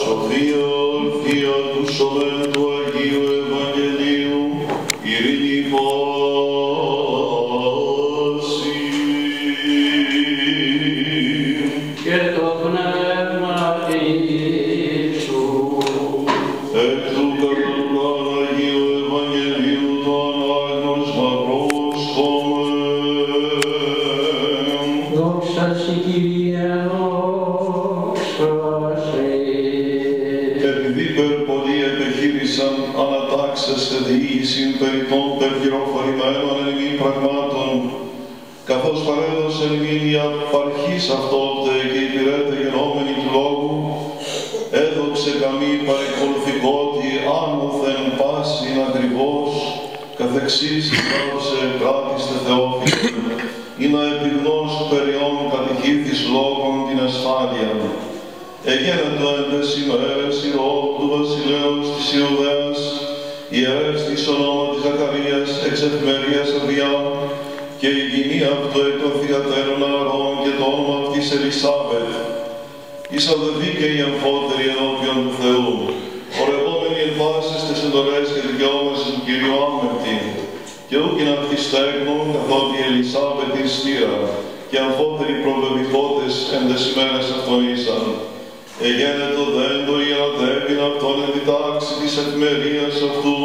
Σοφία ορθή ακούσομεν του Αγίου Ευαγγελίου, ειρήνη πάση. Και το πνεύμα Ιησού. Εκ του κανονικού Αγίου Ευαγγελίου το ανάγνωσμα πρόσχομεν. Δόξα σοι Κύριε, δόξα σοι. Επειδή περπολοί επιχείρησαν ανατάξεστε διοίκησιν περί των περιγυροφαρημένων εν ημίν πραγμάτων, καθώς παρέδωσε ημίν η απαρχής αυτόπτε και υπηρέτε γενόμενη του λόγου, έδοξε καμή παρεκολουθικότη άνωθεν πάσιν ακριβώς, καθεξής δώσε κράτηστε Θεόφιλε, ή να επιγνώσου περιών κατηχήθης λόγων την ασφάλεια. Εγένετο εν τες ημέρες η ρόδου του βασιλέως της Ιουδαίας, ιερεύς της ονόματι Ζαχαρίας εξ εφημερίας Αβιά, και η γυνή αυτού εκ των θυγατέρων Ααρών και το όνομα αυτής Ελισάβετ. Εις αδελφοί και οι αμφότεροι ενώπιον του Θεού, ορευόμενοι εν πάσης τες εντολές και δικαιώμασης του Κυρίου άμεμπτοι, και ούκειν αυτοί στέγνουν καθότι η Ελισάβετ εις στήρα, και αμφότεροι προβεβηθότες εν τες ημέρες αυτών ήσαν. Εγένετο δέντο η ανατέπειν αυτόν εν τη τάξη της εφημερίας αυτού,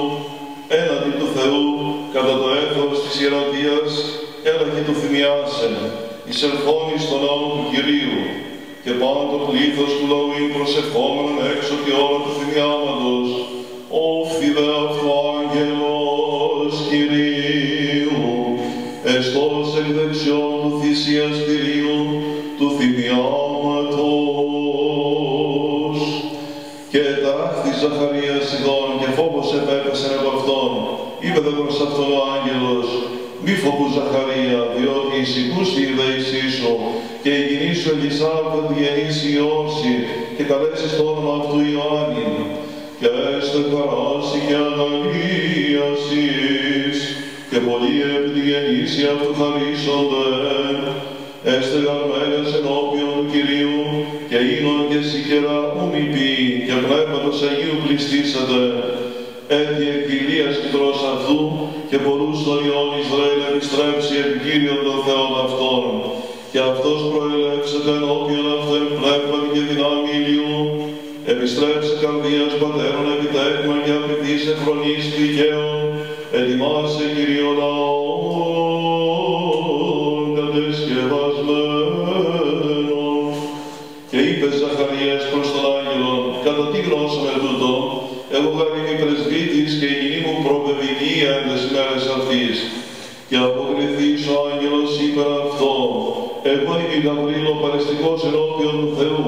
έναντι του Θεού, κατά το έθος της ιερατείας, έλαχε του θυμιάσεν, εισελθόνης στον νόμο του Κυρίου, και πάνω το πλήθος του λαού ειν προσευχόμενον έξω τη ώρα του θυμιάματος, όφιδε αυτό άγγελος Κυρίου, εστός εκ δεξιών του θυσιαστηρίου του θυμιάματος. Και τάχθη Ζαχαρίας ειδών και φόβος επέπεσεν από αυτόν. Είπε δε προς αυτόν ο άγγελος, μη φοβούς Ζαχαρία, διότι εισηκούστη η δέησή σου, και η γυνή σου Ελισάβετ γεννήσει Υιώση, και καλέσεις το όνομα αυτού Ιωάννη. Και έστε χαράσει και αναγίασης, και πολλοί επί τη γεννήση αυτού χαρίσονται. Έστε γαρμένες ενώπιον του Κυρίου, και ίνον και σικερά ουμιπή, και πνεύματος Αγίου πληστήσετε. Έτι εκκυλίας κοιτρός αυτού, και πολλούς των Υιών Ισραήλ επιστρέψει επί Κύριον των Θεών αυτών. Και αυτός προελεύσεται ενώπιον αυτών πνεύματι και δυνάμει ηλιού. Επιστρέψε καρδίας πατέρων επιτέκμα και απαιτής εφρονής δικαίων. Ετοιμάσε Κυρίο λαόν κατεσκευασμένον. Και είπε Ζαχαρίας προς τον άγγελον, κατά τι γνώσαμε τούτο, εγώ γάρ είμαι πρεσβύτης και η γυνή μου προβεβητία εν τες ημέρες αυτής. Και αποκριθείς ο άγγελος είπε αυτό, εγώ είμαι Γαβρίλο παρεστικός ενώπιον του Θεού,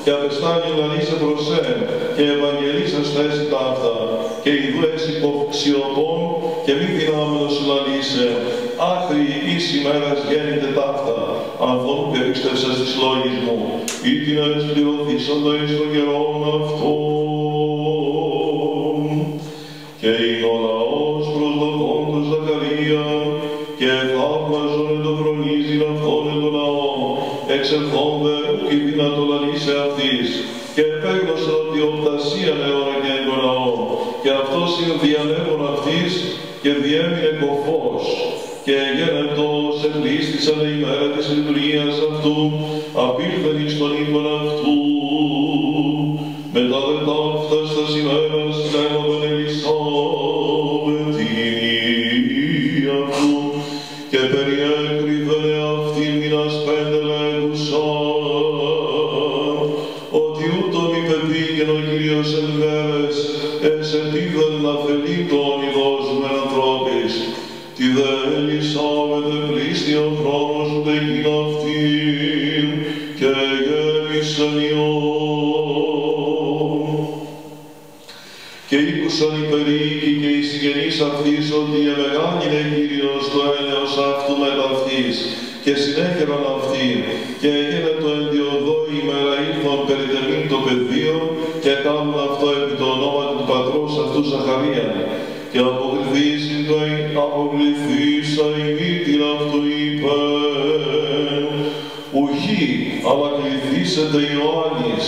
και απεστάνει λαλήσε προς και ευαγγελίσας θέση ταύτα, και ιδού εξ υποξιοπών, και μη δυνάμενος λαλήσε, άχρη εις ημέρας γέννηται ταύτα, ανθών που επίστευσες της λόγης μου, ή την εσπληρωθήσαντα εις των καιρών αυτών. Και είναι ο λαός προσδοκών του Ζαχαρία, και θαύμαζον εν το φρονίζειν αυτόν εν το λαό, εξελθόνται ουκ η δυνατό λαλήσε αυτής, και επέγνωσε ότι οπτασία αιώνα και εν το λαό, και αυτός είναι διανέμων αυτής, και διέμεινε κοφός, και γένετος εκλείστησαν η μέρα της λειτουργίας αυτού, απήλθεν εις τον ύπον αυτού. Μετά δε ταύτας τας ημέρας λέγονταν Ελισάβετ την υγεία αυτού, και περιέκρυβενε αυτήν μήνας 5 λέγουσαν, ότι ούτω μη πεπήγαινε ο Κύριος εν μέρες, εσετίδεν να θελεί τον ειδός μεν ανθρώπης. Τη δε Ελισάβετ πλήστη ο χρόνος ούτε γίνα αυτήν, και γέμισεν Υιόν. Και ήκουσαν οι περίοικοι και οι συγγενείς αυτής ότι εμεγάνεινε Κύριος το έλεος αυτού μετ' αυτής, και συνέχεραν αυτήν, και έγινε το ενδιοδό ημέρα ήλθον περιτεμήν το πεδίο, και κάνουν αυτό επί το όνομα του πατρός αυτού Ζαχαρία. Και αποκληθήσα η μήτηρα αυτού είπεν, ουχή, αλλά κληθήσετε Ιωάννης.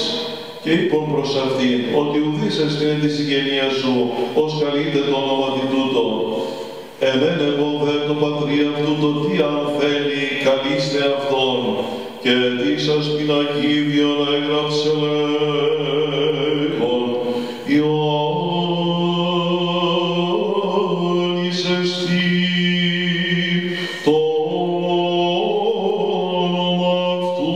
και είπον προς αυτήν, ότι ουδείς εστιν εν τη συγγενεία σου, ως καλείται το όνομα τούτο. Εμένευον δε το πατρί αυτού το τι αν θέλει, καλείστε αυτόν, και τι σας πινακίδιον έγραψε λέγον, Ιωάννης εστί το όνομα αυτού,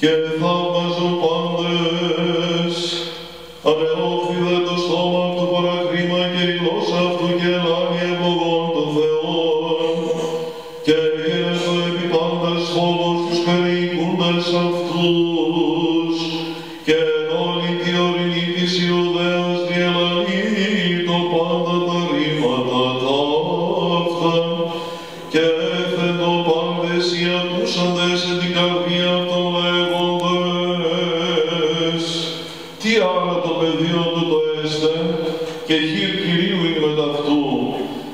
και θαύμαζον πάντες, ανεώφιδε το στόμα αυτού παρακρίμα και η γλώσσα αυτού και ελάνει ευλογών των Θεών, και έγινε το επί πάντες φόβος τους περιοικούντες αυτούς, και εν όλη τη ορεινή της Ιουδαίας διελανεί το πάντα τα ρήματα ταύτα, και έφεντο πάντες οι ακούσαντες εν την καρδία αυτών λέγοντες, τι άρα το πεδίο του το έστε, και χείρ Κυρίου είναι μεταυτού,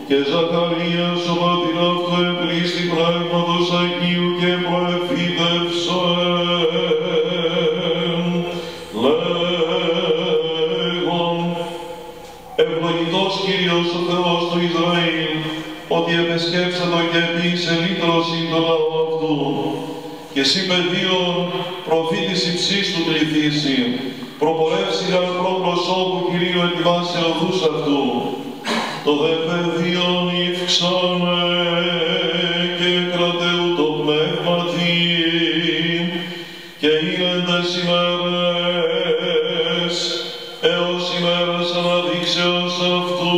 και Ζαχαρίας ο πατήρ αυτού επλήστη πνεύματος Αγίου και προεφίδευσεν, λέγον, ευλογητός Κύριος ο Θεός του Ισραήλ, ότι επεσκέψατο και επίησε λύτρωση το λαό αυτού, και εσύ παιδίον προφήτης υψής του κληθήσει, προπορεύσηγα προ προσώπου Κυρίου ετοιμάσε οδούς αυτού. Το δε παιδίον υφξανε και κρατεού το πνεύματι, και ήλεντες ημέρες έως ημέρας αναδείξεως αυτού.